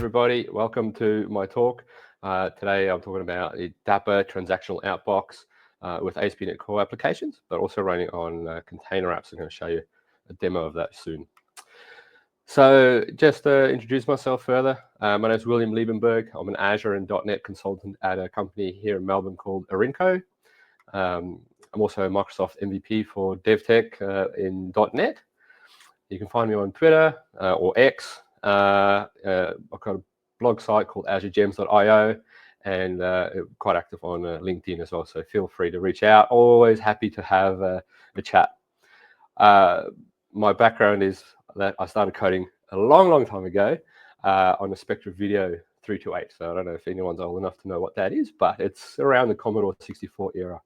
everybody. Welcome to my talk. Today I'm talking about the Dapr Transactional Outbox with ASP.NET Core applications, but also running on Container Apps. I'm going to show you a demo of that soon. So just to introduce myself further, my name is William Liebenberg. I'm an Azure and .NET consultant at a company here in Melbourne called Arinco. I'm also a Microsoft MVP for DevTech in .NET. You can find me on Twitter or X. I've got a blog site called azuregems.io and quite active on LinkedIn as well. So feel free to reach out. Always happy to have a chat. My background is that I started coding a long time ago on a Spectrum Video 328. So I don't know if anyone's old enough to know what that is, but it's around the Commodore 64 era.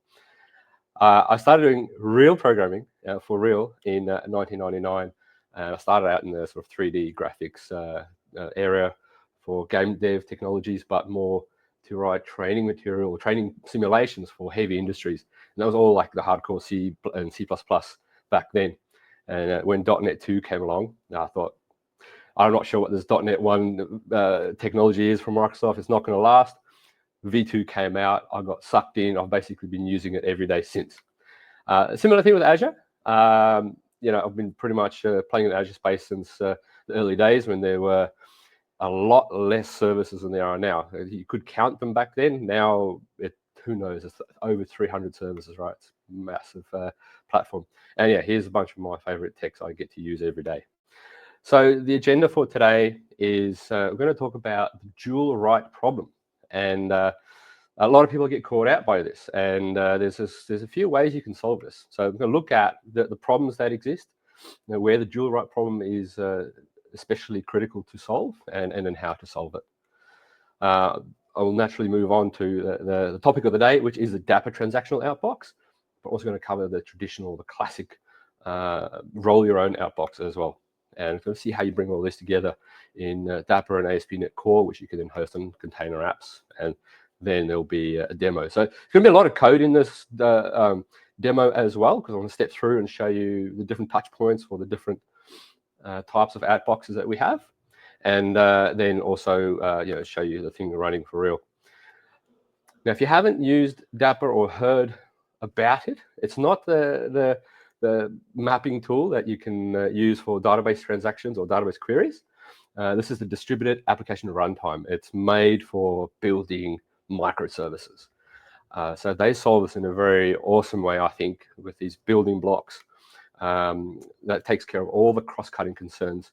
I started doing real programming for real in 1999. And I started out in the sort of 3D graphics area for game dev technologies, but more to write training material, training simulations for heavy industries. And that was all like the hardcore C and C++ back then. And when .NET 2 came along, I thought, I'm not sure what this .NET 1 technology is from Microsoft. It's not going to last. V2 came out. I got sucked in. I've basically been using it every day since. Similar thing with Azure. I've been pretty much playing in the Azure space since the early days when there were a lot less services than there are now. You could count them back then. Now, who knows? It's over 300 services, right? It's a massive platform. And yeah, here's a bunch of my favorite techs I get to use every day. So the agenda for today is we're going to talk about the dual write problem. And a lot of people get caught out by this, and there's a few ways you can solve this. So I'm going to look at the problems that exist, where the dual write problem is especially critical to solve, and then how to solve it. I will naturally move on to the topic of the day, which is the Dapr Transactional Outbox. But also going to cover the traditional, the classic roll your own outbox as well. And we're going to see how you bring all this together in Dapr and ASP.NET Core, which you can then host on Container Apps. And then there'll be a demo. So there's going to be a lot of code in this demo as well, because I want to step through and show you the different touch points for the different types of outboxes that we have, and then also show you the thing running for real. Now, if you haven't used Dapr or heard about it, it's not the mapping tool that you can use for database transactions or database queries. This is the distributed application runtime. It's made for building microservices. So they solve this in a very awesome way, I think, with these building blocks that takes care of all the cross-cutting concerns.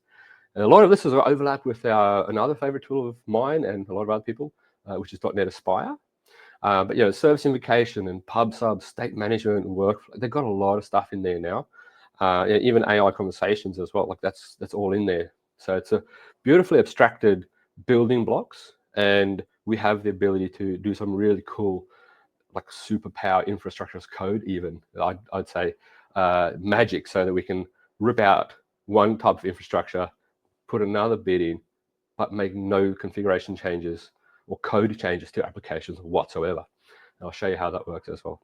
And a lot of this is overlapped with another favorite tool of mine and a lot of other people, which is .NET Aspire. But service invocation and pub sub, state management and workflow, they've got a lot of stuff in there now. Even AI conversations as well, like that's all in there. So it's a beautifully abstracted building blocks, and we have the ability to do some really cool, like superpower infrastructure as code even, I'd say, magic, so that we can rip out one type of infrastructure, put another bit in, but make no configuration changes or code changes to applications whatsoever. And I'll show you how that works as well.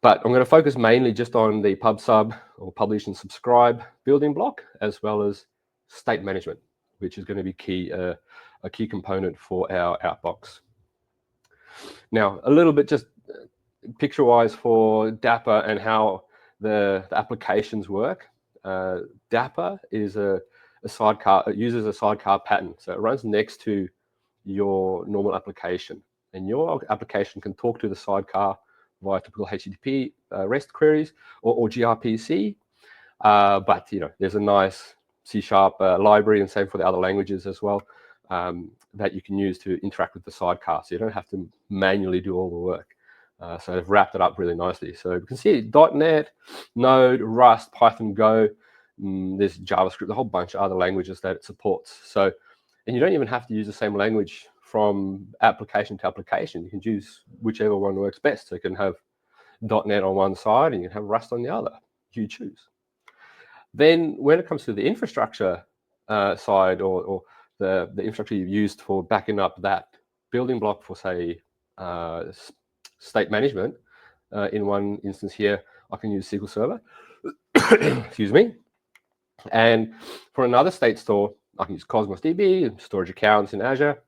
But I'm going to focus mainly just on the pub sub or publish and subscribe building block, as well as state management, which is going to be a key component for our outbox. Now, a little bit just picture-wise for Dapr and how the applications work. Dapr is a sidecar. It uses a sidecar pattern, so it runs next to your normal application, and your application can talk to the sidecar via typical HTTP REST queries or gRPC. But there's a nice C# library, and same for the other languages as well, that you can use to interact with the sidecar, so you don't have to manually do all the work. So they've wrapped it up really nicely. So you can see .NET, Node, Rust, Python, Go. There's JavaScript, a whole bunch of other languages that it supports. So, and you don't even have to use the same language from application to application. You can choose whichever one works best. So you can have .NET on one side and you can have Rust on the other. You choose. Then when it comes to the infrastructure side, or the infrastructure you've used for backing up that building block for, say, state management, in one instance here, I can use SQL Server, excuse me. And for another state store, I can use Cosmos DB, storage accounts in Azure,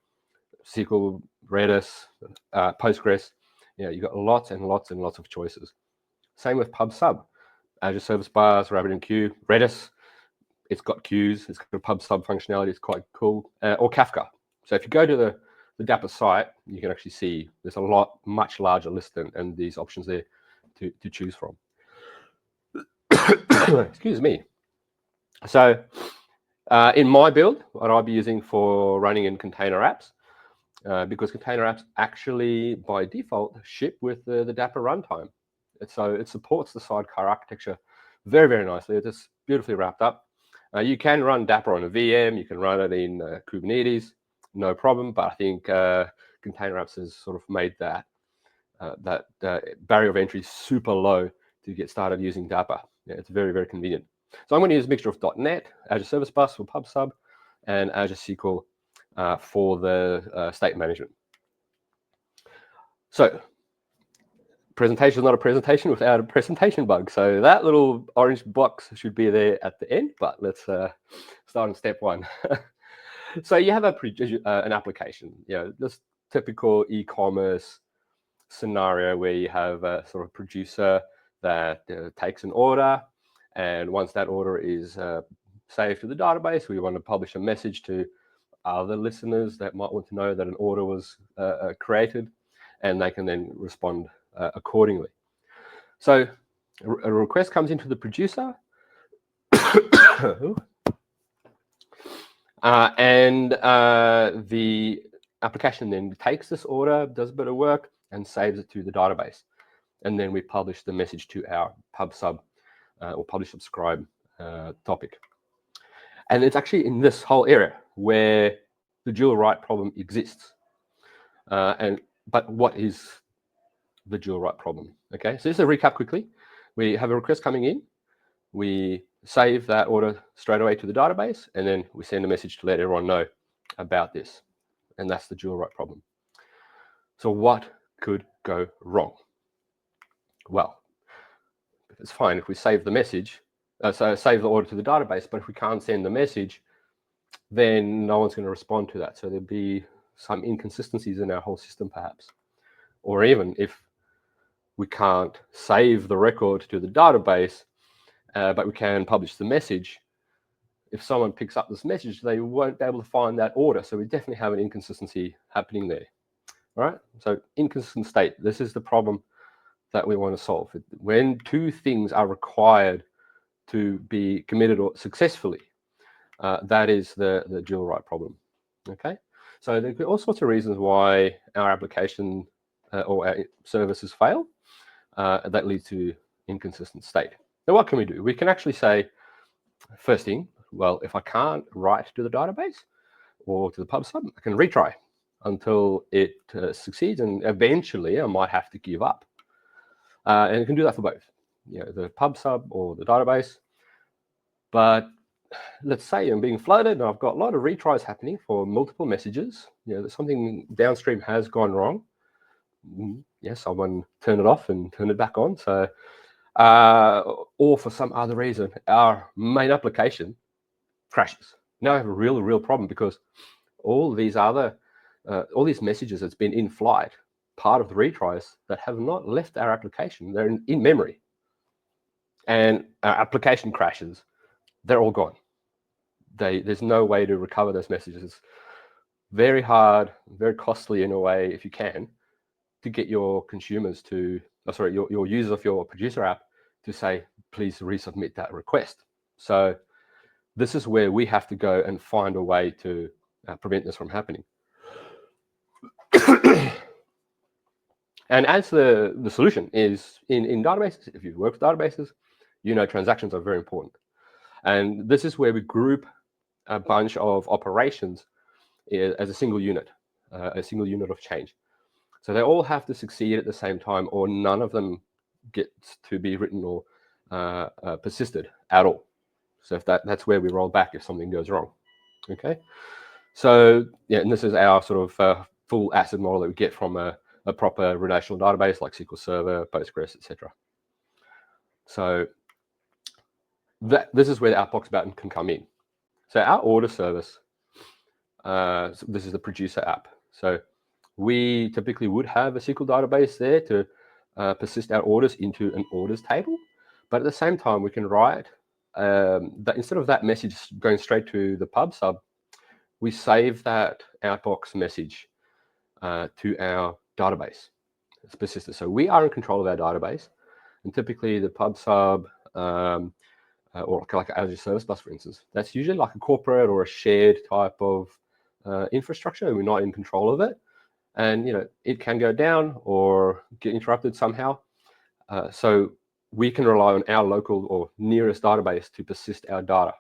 SQL, Redis, Postgres. You've got lots and lots and lots of choices. Same with PubSub, Azure Service Bus, RabbitMQ, Redis. It's got queues. It's got a PubSub functionality. It's quite cool. Or Kafka. So if you go to the Dapr site, you can actually see there's a much larger list and these options there to choose from. Excuse me. So in my build, what I'll be using for running in container apps, because container apps actually by default ship with the Dapr runtime. So it supports the sidecar architecture very, very nicely. It's just beautifully wrapped up. You can run Dapr on a VM. You can run it in Kubernetes, no problem. But I think container apps has sort of made that barrier of entry super low to get started using Dapr. It's very, very convenient. So I'm going to use a mixture of .NET, Azure Service Bus for PubSub, and Azure SQL for the state management. So presentation is not a presentation without a presentation bug. So that little orange box should be there at the end, but let's start on step one. So you have an application, this typical e-commerce scenario where you have a sort of producer that takes an order, and once that order is saved to the database, we want to publish a message to other listeners that might want to know that an order was created, and they can then respond accordingly. So a request comes into the producer, and the application then takes this order, does a bit of work, and saves it to the database. And then we publish the message to our PubSub or publish subscribe topic. And it's actually in this whole area where the dual write problem exists. But what is the dual write problem? Okay, so just a recap quickly. We have a request coming in. We save that order straight away to the database, and then we send a message to let everyone know about this. And that's the dual write problem. So what could go wrong? Well, it's fine if we save the message, so save the order to the database, but if we can't send the message, then no one's going to respond to that. So there'll be some inconsistencies in our whole system, perhaps. Or even if we can't save the record to the database, but we can publish the message, if someone picks up this message, they won't be able to find that order. So we definitely have an inconsistency happening there. All right, so inconsistent state. This is the problem that we want to solve. When two things are required to be committed or successfully, that is the dual write problem. Okay, so there are all sorts of reasons why our application or our services fail that leads to inconsistent state. Now, what can we do? We can actually say, first thing, well, if I can't write to the database or to the PubSub, I can retry until it succeeds, and eventually I might have to give up. And you can do that for both, the PubSub or the database. But let's say I'm being flooded and I've got a lot of retries happening for multiple messages. That something downstream has gone wrong. Yes, someone turned it off and turned it back on. So, or for some other reason, our main application crashes. Now I have a real problem because all these messages that's been in flight, part of the retries that have not left our application, they're in memory. And our application crashes, they're all gone. There's no way to recover those messages. It's very hard, very costly in a way, if you can, to get your consumers your users of your producer app to say, please resubmit that request. So this is where we have to go and find a way to prevent this from happening. And as the solution is in databases, if you work with databases, transactions are very important. And this is where we group a bunch of operations as a single unit of change. So they all have to succeed at the same time, or none of them gets to be written or persisted at all. So if that's where we roll back if something goes wrong. Okay. So and this is our sort of full ACID model that we get from a proper relational database like SQL Server, Postgres, etc. So this is where the Outbox button can come in. So our order service, so this is the producer app. So we typically would have a SQL database there to persist our orders into an orders table. But at the same time, we can write that instead of that message going straight to the pub sub, we save that outbox message to our database. It's persistent. So we are in control of our database. And typically the pub sub or like Azure Service Bus, for instance, that's usually like a corporate or a shared type of infrastructure, and we're not in control of it. And it can go down or get interrupted somehow. So we can rely on our local or nearest database to persist our data.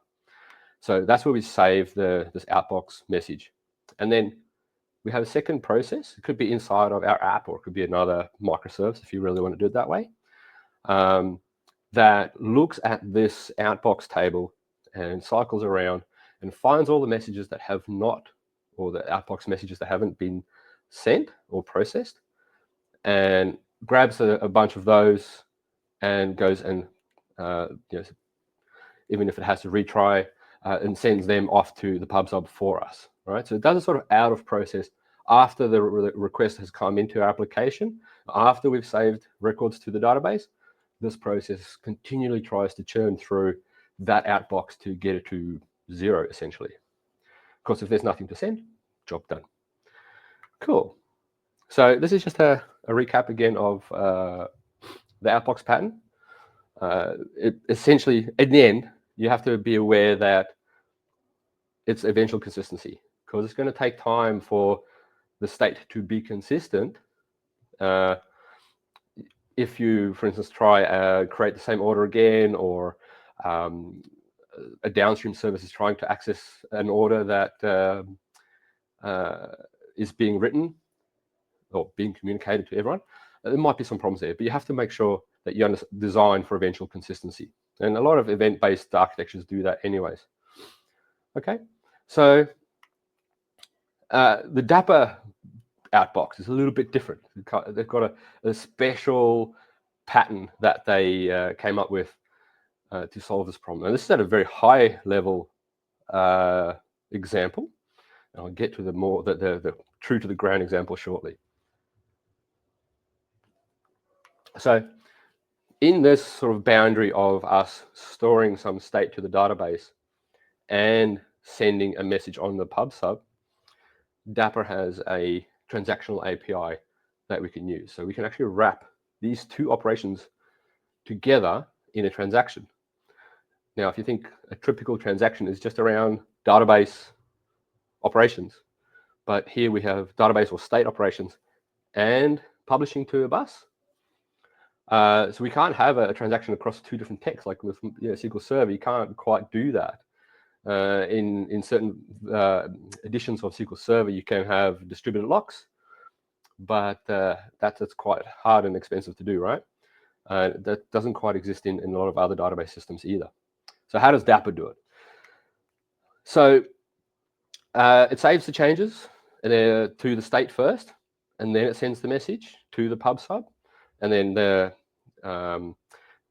So that's where we save this outbox message. And then we have a second process. It could be inside of our app, or it could be another microservice if you really want to do it that way, that looks at this outbox table and cycles around and finds all the messages that have not, or the outbox messages that haven't been sent or processed, and grabs a bunch of those and goes and even if it has to retry, and sends them off to the pub sub for us, right? So it does a sort of out of process after the request has come into our application, after we've saved records to the database. This process continually tries to churn through that outbox to get it to zero, essentially. Of course, if there's nothing to send, job done. Cool. So this is just a recap again of the outbox pattern. Essentially, in the end, you have to be aware that it's eventual consistency, because it's going to take time for the state to be consistent. If you, for instance, try create the same order again, or a downstream service is trying to access an order that is being written or being communicated to everyone, there might be some problems there. But you have to make sure that you design for eventual consistency. And a lot of event-based architectures do that anyways. Okay, so the Dapr outbox is a little bit different. They've got a special pattern that they came up with to solve this problem. And this is at a very high level example. And I'll get to the true to the ground example shortly. So in this sort of boundary of us storing some state to the database and sending a message on the pub sub, Dapr has a transactional API that we can use. So we can actually wrap these two operations together in a transaction. Now, if you think a typical transaction is just around database operations, but here we have database or state operations and publishing to a bus. So we can't have a transaction across two different texts like with SQL Server. You can't quite do that. In certain editions of SQL Server, you can have distributed locks, but that's quite hard and expensive to do, right? That doesn't quite exist in a lot of other database systems either. So how does Dapr do it? So it saves the changes to the state first, and then it sends the message to the pub sub, and then the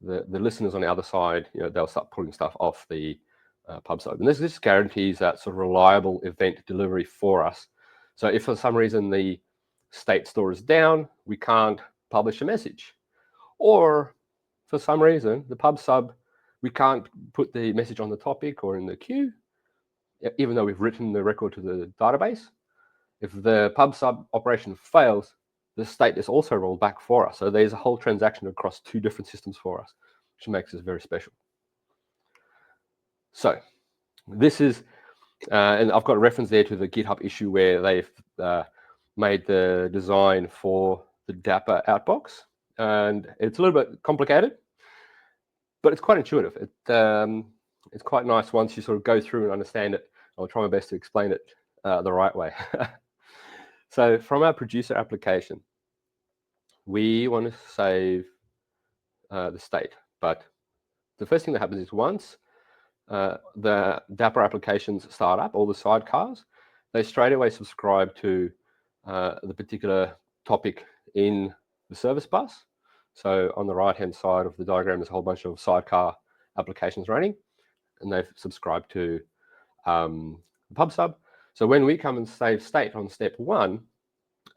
listeners on the other side, they'll start pulling stuff off the pub sub. And this guarantees that sort of reliable event delivery for us. So if for some reason the state store is down, we can't publish a message. Or for some reason, the pub sub, we can't put the message on the topic or in the queue, even though we've written the record to the database. If the pub sub operation fails, the state is also rolled back for us. So there's a whole transaction across two different systems for us, which makes us very special. So this is, and I've got a reference there to the GitHub issue where they've made the design for the Dapr outbox. And it's a little bit complicated, but it's quite intuitive. It's quite nice once you sort of go through and understand it. I'll try my best to explain it the right way. So from our producer application, we want to save the state. But the first thing that happens is once the Dapr applications start up, all the sidecars, they straight away subscribe to the particular topic in the service bus. So on the right-hand side of the diagram, there's a whole bunch of sidecar applications running, and they've subscribed to pub sub. So when we come and save state on step 1,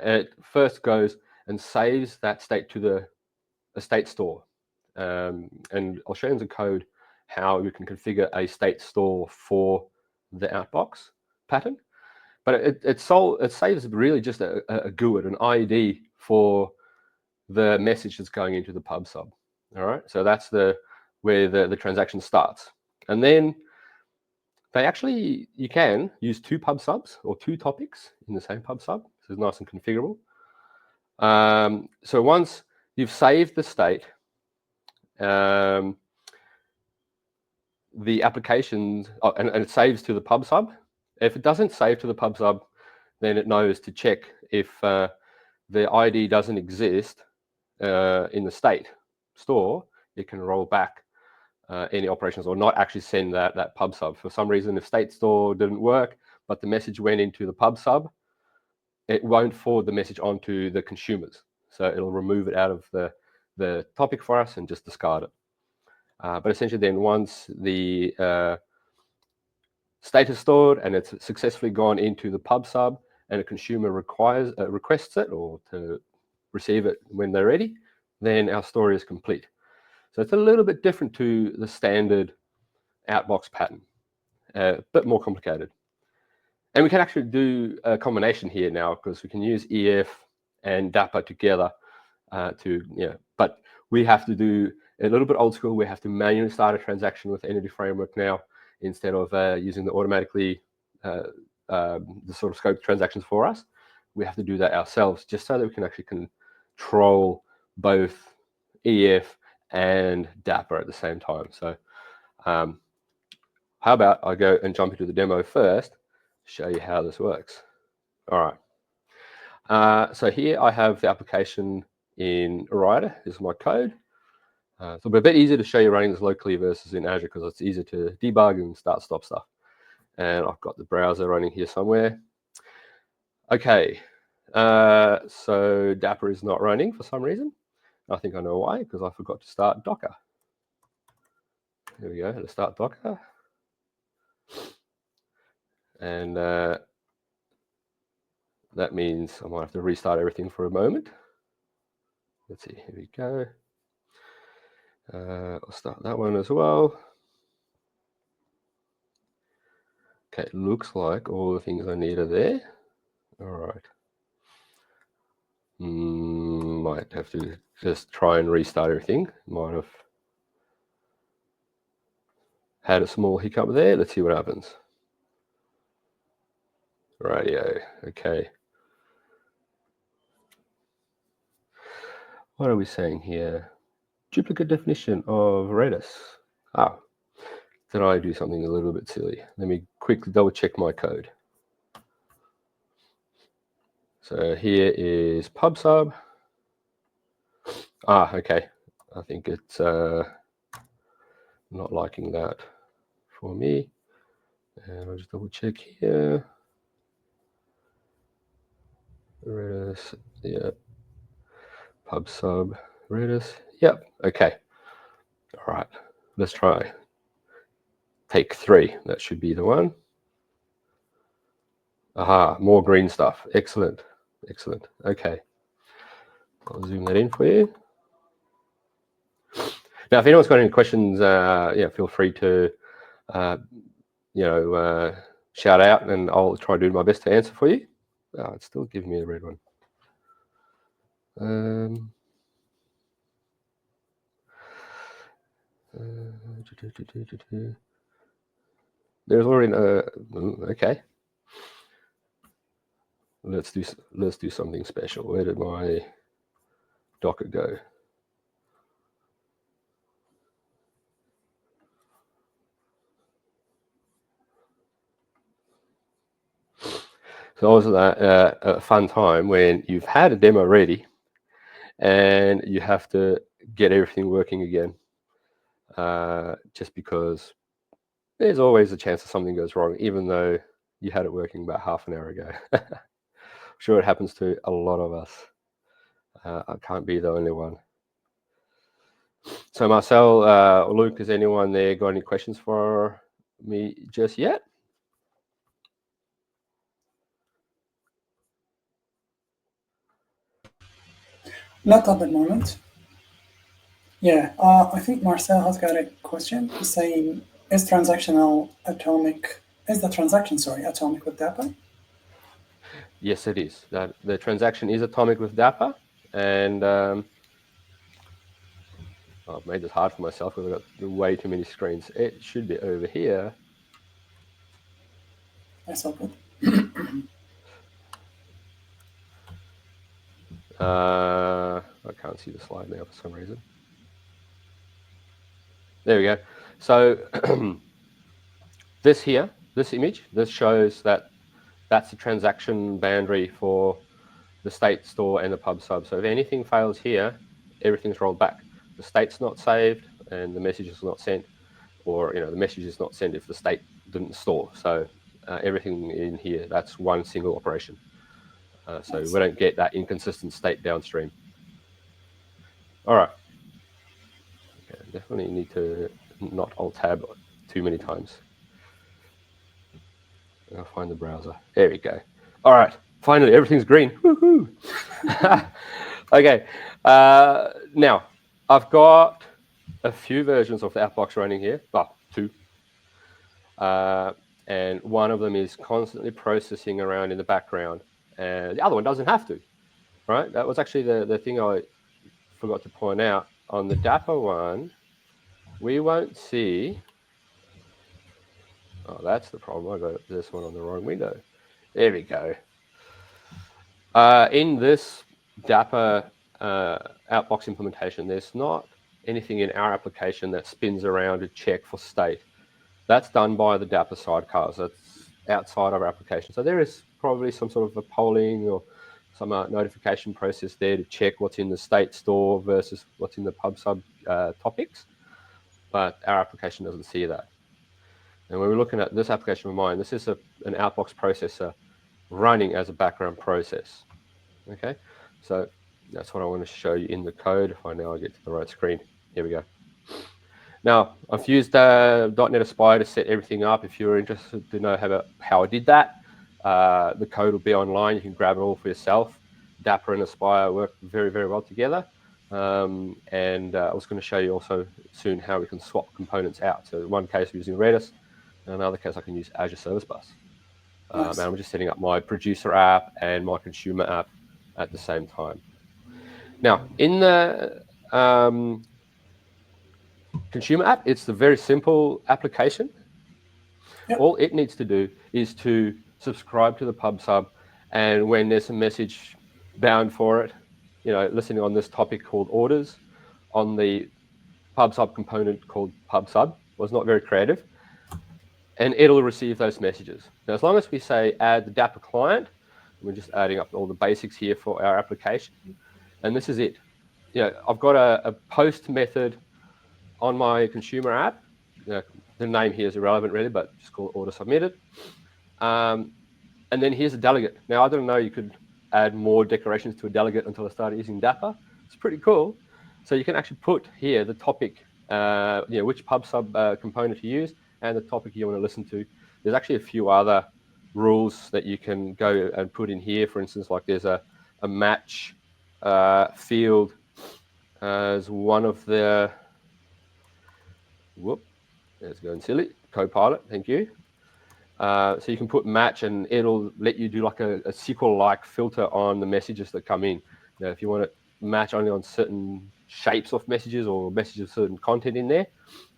it first goes and saves that state to a state store. And I'll show you in the code how you can configure a state store for the outbox pattern. But it saves really just a GUID, an ID for the message that's going into the pub sub. All right, so that's where the transaction starts. And then you can use 2 pub subs or 2 topics in the same pub sub. So it's nice and configurable. So once you've saved the state, the application, and it saves to the pub sub. If it doesn't save to the pub sub, then it knows to check if the ID doesn't exist in the state store. It can roll back any operations or not actually send that pub sub. For some reason, if state store didn't work, but the message went into the pub sub, it won't forward the message onto the consumers. So it'll remove it out of the topic for us and just discard it. But essentially then once the state is stored and it's successfully gone into the pub sub and a consumer requests it or to receive it when they're ready, then our story is complete. So it's a little bit different to the standard outbox pattern, a bit more complicated. And we can actually do a combination here now because we can use EF and Dapr together but we have to do a little bit old school. We have to manually start a transaction with Entity Framework now instead of using the automatically the sort of scope transactions for us. We have to do that ourselves just so that we can actually control both EF and Dapr at the same time. So how about I go and jump into the demo first, show you how this works. All right. So here I have the application in Rider. This is my code. So it'll be a bit easier to show you running this locally versus in Azure because it's easier to debug and stop stuff. And I've got the browser running here somewhere. Okay, so Dapr is not running for some reason. I think I know why, because I forgot to start Docker. Here we go, let's start Docker. And that means I might have to restart everything for a moment. Let's see, here we go. I'll start that one as well. Okay, looks like all the things I need are there. All right. Might have to just try and restart everything. Might have had a small hiccup there. Let's see what happens. Radio, okay. What are we saying here? Duplicate definition of Redis. Did I do something a little bit silly? Let me quickly double check my code. So here is pub sub. Okay. I think it's not liking that for me. And I'll just double check here. Redis, yeah. Pub sub, Redis, yep, okay. All right, let's try. Take 3, that should be the one. Aha, more green stuff, excellent, excellent, okay. I'll zoom that in for you. Now, if anyone's got any questions, feel free to, shout out and I'll try to do my best to answer for you. It's still giving me a red one. There's already okay. Let's do something special. Where did my Docker go? So it was a fun time when you've had a demo ready and you have to get everything working again, just because there's always a chance that something goes wrong, even though you had it working about half an hour ago. I'm sure it happens to a lot of us. I can't be the only one. So Marcel, Luke, has anyone there got any questions for me just yet? Not at the moment. Yeah, I think Marcel has got a question. He's saying, is transactional atomic, is the transaction, sorry, atomic with Dapr? Yes, it is. That the transaction is atomic with Dapr, and I've made this hard for myself because I've got way too many screens. It should be over here. That's all good. I can't see the slide now for some reason. There we go. So this here, this image, this shows that that's the transaction boundary for the state store and the pub sub. So if anything fails here, everything's rolled back. The state's not saved and the message is not sent, or the message is not sent if the state didn't store. So everything in here, that's one single operation. So Nice. we don't get that inconsistent state downstream. All right. Okay, definitely need to not Alt-Tab too many times. I'll find the browser. There we go. All right. Finally, everything's green. Woohoo! Okay. Now, I've got a few versions of the Outbox running here. Well, two. And one of them is constantly processing around in the background. And the other one doesn't have to, right? That was actually the thing I forgot to point out. On the Dapr one, we won't see... Oh, that's the problem. I got this one on the wrong window. There we go. In this Dapr Outbox implementation, there's not anything in our application that spins around to check for state. That's done by the Dapr sidecars. That's outside of our application. So there is probably some sort of a polling or some notification process there to check what's in the state store versus what's in the pub sub topics. But our application doesn't see that. And when we're looking at this application of mine, this is an Outbox processor running as a background process. Okay, so that's what I want to show you in the code. If I now get to the right screen, here we go. Now, I've used .NET Aspire to set everything up. If you're interested to know how I did that, the code will be online. You can grab it all for yourself. Dapr and Aspire work very, very well together. And I was going to show you also soon how we can swap components out. So in one case, we're using Redis. In another case, I can use Azure Service Bus. Nice. And I'm just setting up my producer app and my consumer app at the same time. Now, in the consumer app, it's a very simple application. Yep. All it needs to do is to subscribe to the pub sub, and when there's a message bound for it, listening on this topic called orders, on the pub sub component called pub sub, was not very creative, and it'll receive those messages. Now, as long as we say add the Dapr client, we're just adding up all the basics here for our application, and this is it. I've got a post method on my consumer app. The name here is irrelevant really, but just call it order submitted. And then here's a delegate. Now, I don't know, you could add more decorations to a delegate until I started using Dapr. It's pretty cool. So you can actually put here the topic, which pub sub component to use and the topic you want to listen to. There's actually a few other rules that you can go and put in here. For instance, like there's a match field as one of the... Whoop, it's going silly. Copilot, thank you. So you can put match and it'll let you do like a SQL-like filter on the messages that come in. Now, if you want to match only on certain shapes of messages or messages of certain content in there,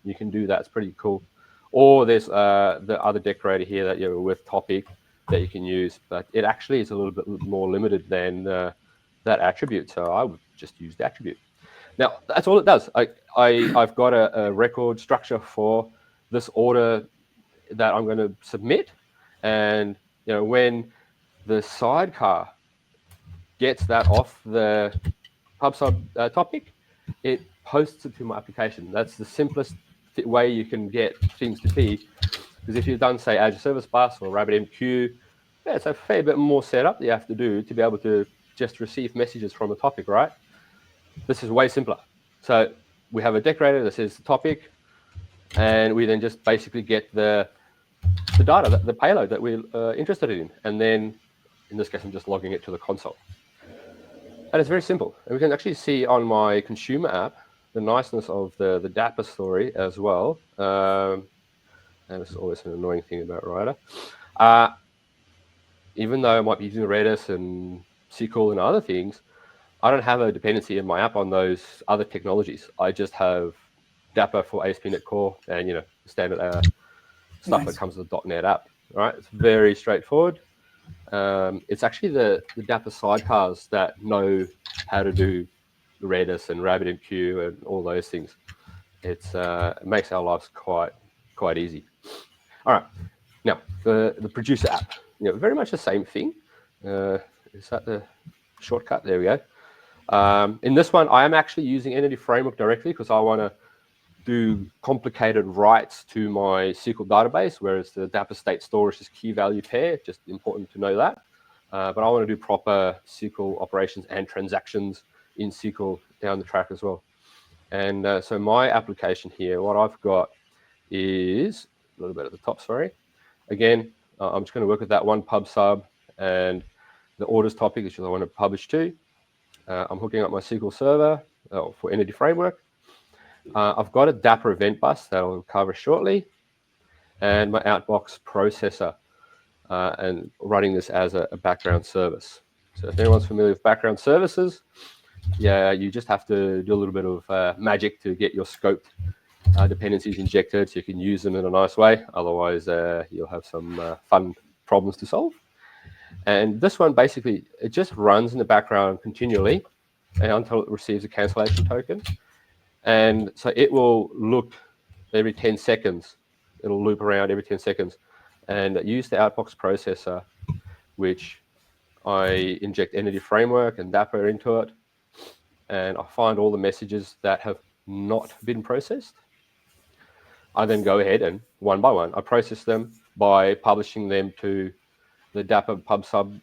you can do that. It's pretty cool. Or there's the other decorator here that with topic that you can use, but it actually is a little bit more limited than that attribute. So I would just use the attribute. Now, that's all it does. I've got a record structure for this order that I'm going to submit. And when the sidecar gets that off the pub sub topic, it posts it to my application. That's the simplest way you can get things to be. Because if you've done, say, Azure Service Bus or RabbitMQ, it's a fair bit more setup that you have to do to be able to just receive messages from a topic, right? This is way simpler. So we have a decorator that says the topic, and we then just basically get the data, the payload that we're interested in. And then, in this case, I'm just logging it to the console. And it's very simple. And we can actually see on my consumer app the niceness of the Dapr story as well. And it's always an annoying thing about Rider. Even though I might be using Redis and SQL and other things, I don't have a dependency in my app on those other technologies. I just have Dapr for ASP.NET Core and standard stuff that comes with the .NET app. Right? It's very straightforward. It's actually the Dapr sidecars that know how to do Redis and RabbitMQ and all those things. It makes our lives quite easy. All right, now the producer app, very much the same thing. Is that the shortcut? There we go. In this one, I am actually using Entity Framework directly because I want to do complicated writes to my SQL database, whereas the Dapr state storage is key value pair. Just important to know that. But I want to do proper SQL operations and transactions in SQL down the track as well. And so my application here, what I've got is a little bit at the top, sorry. Again, I'm just going to work with that one pub sub and the orders topic, which I want to publish to. I'm hooking up my SQL server for Entity Framework. I've got a Dapr event bus that I'll cover shortly, and my Outbox processor, and running this as a background service. So if anyone's familiar with background services, yeah, you just have to do a little bit of magic to get your scoped dependencies injected so you can use them in a nice way. Otherwise, you'll have some fun problems to solve. And this one, basically, it just runs in the background continually until it receives a cancellation token. And so it will look every 10 seconds. It'll loop around every 10 seconds and use the Outbox processor, which I inject Entity Framework and Dapr into it. And I find all the messages that have not been processed. I then go ahead and one by one, I process them by publishing them to the Dapr pub sub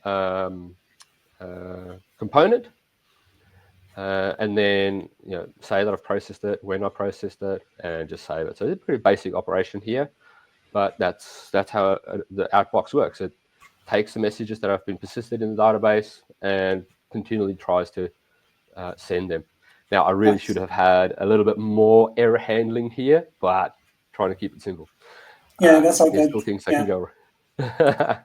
component. And then say that I've processed it, when I processed it, and just save it. So it's a pretty basic operation here, but that's how the Outbox works. It takes the messages that have been persisted in the database and continually tries to send them. Now, I really should have had a little bit more error handling here, but trying to keep it simple. Yeah, that's all there's good. Still things that can go wrong.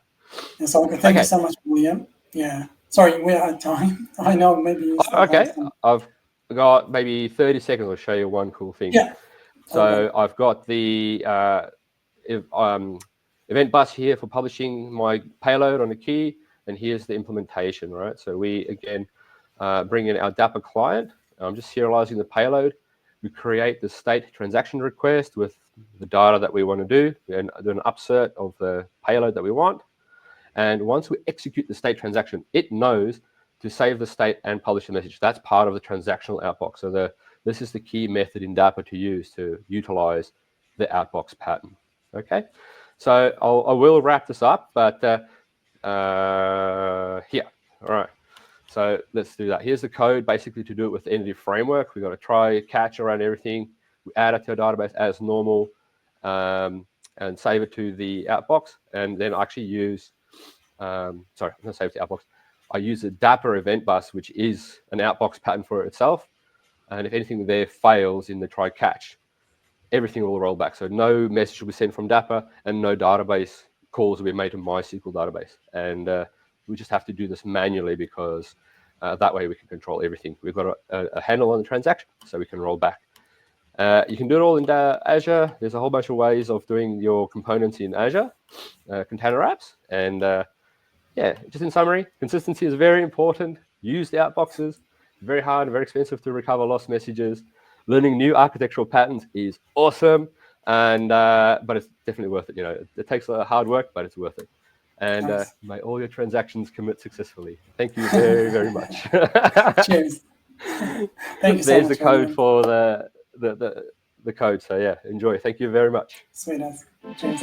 That's all good. Thank you so much, William. Yeah. Sorry, we're out of time. I know maybe you still have some. I've got maybe 30 seconds. I'll show you one cool thing. Yeah. So I've got the event bus here for publishing my payload on a key, and here's the implementation, right? So we, again, bring in our Dapr client. I'm just serializing the payload. We create the state transaction request with the data that we want to do, and do an upsert of the payload that we want. And once we execute the state transaction, it knows to save the state and publish the message. That's part of the transactional outbox. So this is the key method in Dapr to use to utilize the outbox pattern. Okay, so I will wrap this up, but here, all right. So let's do that. Here's the code basically to do it with the Entity Framework. We've got to try, catch around everything. We add it to our database as normal, and save it to the outbox. And then I actually use, sorry, I'm not save it to outbox. I use a Dapr event bus, which is an outbox pattern for itself. And if anything there fails in the try catch, everything will roll back. So no message will be sent from Dapr, and no database calls will be made to MySQL database. And we just have to do this manually because that way we can control everything. We've got a handle on the transaction, so we can roll back. You can do it all in Azure. There's a whole bunch of ways of doing your components in Azure Container Apps. And yeah, just in summary, consistency is very important. Use the outboxes. Very hard and very expensive to recover lost messages. Learning new architectural patterns is awesome, and but it's definitely worth it. It takes a lot of hard work, but it's worth it. And nice. May all your transactions commit successfully. Thank you very, very much. Cheers. Thank you so much. There's the code for the code. So yeah, enjoy. Thank you very much. Sweet as. Cheers.